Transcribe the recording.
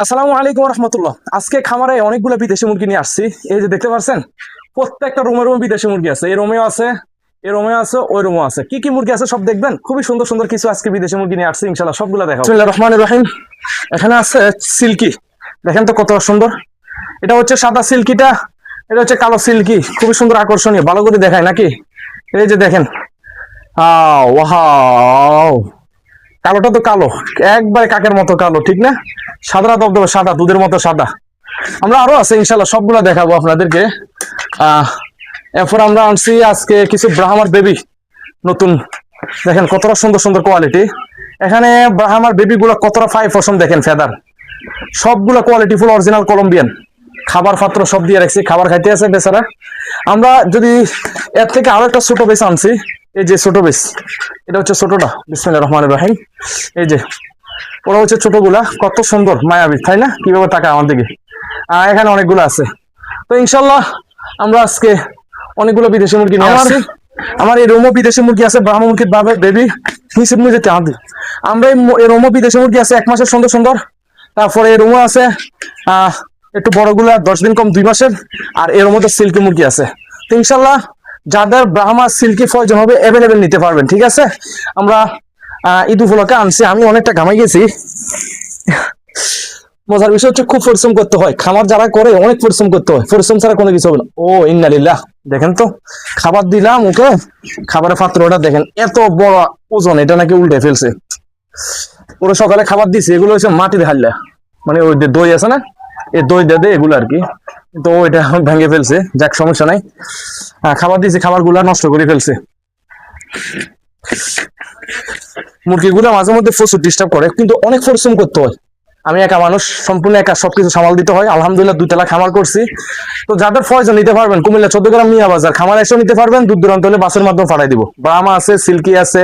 আসসালামু আলাইকুম রহমতুল্লাহ। আজকে খামারে অনেকগুলো বিদেশি মুরগি নিয়ে আসছি। এই যে দেখতে পাচ্ছেন, প্রত্যেকটা রুমে রুমে বিদেশি মুরগি আছে। এই রুমেও আছে, এই রুমেও আছে, ওই রুমও আছে। কি কি মুরগি আছে সব দেখবেন। খুবই সুন্দর সুন্দর কিছু আজকে বিদেশি মুরগি নিয়ে আসছি, ইনশাল্লাহ সবগুলো দেখাবো। বিসমিল্লাহির রহমানির রহিম। এখানে আছে সিল্কি, দেখেন তো কত সুন্দর। এটা হচ্ছে সাদা সিল্কিটা, এটা হচ্ছে কালো সিল্কি। খুবই সুন্দর আকর্ষণীয়, ভালো করে দেখায় নাকি? এই যে দেখেন, ওয়াও, কালোটা তো কালো, একবারে কাকের মতো কালো, ঠিক না? সাদা দবদবে সাদা, দুধের মতো সাদা। আমরা আরো আছে ইনশাল্লাহ, সবগুলা দেখাবো আপনাদেরকে। এরপর আমরা আনছি আজকে কিছু ব্রাহ্মার বেবি নতুন। দেখেন কতটা সুন্দর সুন্দর কোয়ালিটি। এখানে ব্রাহ্মার বেবি গুলো কতটা ফাই পশম, দেখেন ফেদার সবগুলা কোয়ালিটি ফুল অরিজিনাল কলম্বিয়ান। খাবার পাত্র সব দিয়ে রাখছি, খাবার খাইতে আছে বেচারা। আমরা যদি এর থেকে আরো একটা ছোট বেস আনছি, এই যে ছোট বেস, এটা হচ্ছে ছোটটা। বিসমিল্লাহির রহমানির রহিম। এই যে ওরা হচ্ছে ছোটগুলা, কত সুন্দর মায়াবী, তাই না? কিভাবে টাকা আমার দিকে। এখানে অনেকগুলো আছে। তো ইনশাল্লাহ আমরা আজকে অনেকগুলো বিদেশি মুরগি নিয়ে আসছি। আমার এই রোমো বিদেশি মুরগি আছে, ব্রাহ্মণ মুরগির ভাবে বেবি হিসেব নিয়ে যেতে হবে। আমরা এই রোমো বিদেশি মুরগি আছে 1 মাসের সুন্দর সুন্দর। তারপরে এই রোমো আছে একটু বড়গুলা 10 দিন কম 2 মাসের। আর এর মধ্যে সিল্কি মুরগি আছে। তো ইনশাল্লাহ যাদের ব্রাহ্মা সিল্কি প্রয়োজন হবে অ্যাভেলেবেল নিতে পারবেন, ঠিক আছে? আমরা ঈদ উপলক্ষে আনছি। আমি অনেকটা ঘামাই গেছি। মজার বিষয় হচ্ছে খুব পরিশ্রম করতে হয়, খামার যারা করে অনেক পরিশ্রম করতে হয়, পরিশ্রম ছাড়া কোনো কিছু হবে না। ও ইন্নালিল্লাহ, দেখেন তো খাবার দিলাম ওকে, খাবারের পাত্রটা দেখেন এত বড় ওজন, এটা নাকি উল্টে ফেলছে। ওরা সকালে খাবার দিছে, এগুলো হচ্ছে মাটির হাল্লা, মানে ওই যে দই আছে না, এই দই দে এগুলো আর কি। তো ওইটা ভেঙে ফেলছে, যাক সমস্যা নাই। খাবার দিয়েছে, খাবার গুলা নষ্ট করে ফেলছে। মুরগিগুলো মাঝে মধ্যে প্রচুর ডিস্টার্ব করে, কিন্তু অনেক পরিশ্রম করতে হয়। আমি একা মানুষ, সম্পূর্ণ একা সবকিছু সামাল দিতে হয়। আলহামদুলিল্লাহ 2 তলা খামার করছি। তো যাদের প্রয়োজন নিতে পারবেন, কুমিল্লা 14 গ্রাম মিয়া বাজার খামার এসেও নিতে পারবেন। দূর দূরান্ত হলে বাসের মাধ্যমে পাঠাই দিব। ব্রাহ্মা আছে, সিল্কি আছে,